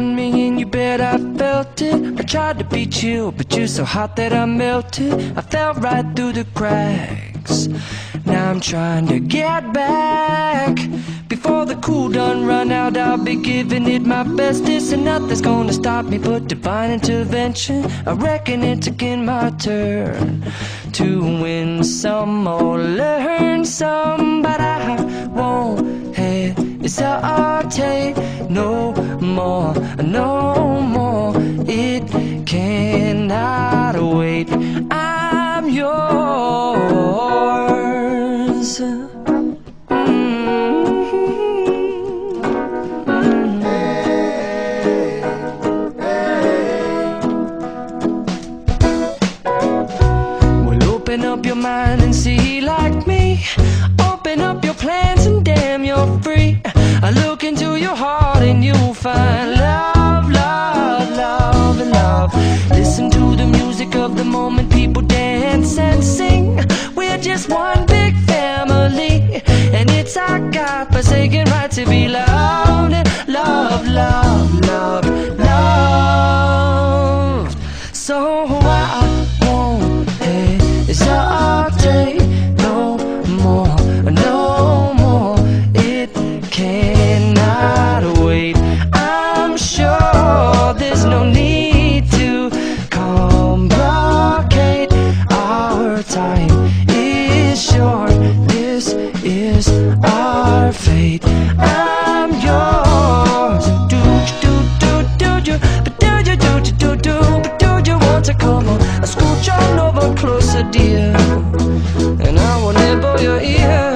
on me and you bet I felt it. I tried to be chill, but you're so hot that I melted. I fell right through the cracks. Now I'm trying to get back. Before the cool done run out, I'll be giving it my bestest, and nothing's gonna stop me but divine intervention. I reckon it's again my turn to win some or learn some, but I won't hesitate no more, no more. It cannot wait. I'm yours. Open up your mind and see like me. Open up your plans and damn, you're free. I look into your heart and you'll find love, love, love, and love. Listen to the music of the moment, people dance and sing. We're just one big family, and it's our God-forsaken right to be loved. Love, love, love, love. So I won't hesitate no more, no more. It cannot wait. I'm sure there's no need to complicate. Our time is short. This is our fate. I'm yours. Do you, but do you, but do you want to come on? Scooch on over closer, dear, and I will nibble your ear.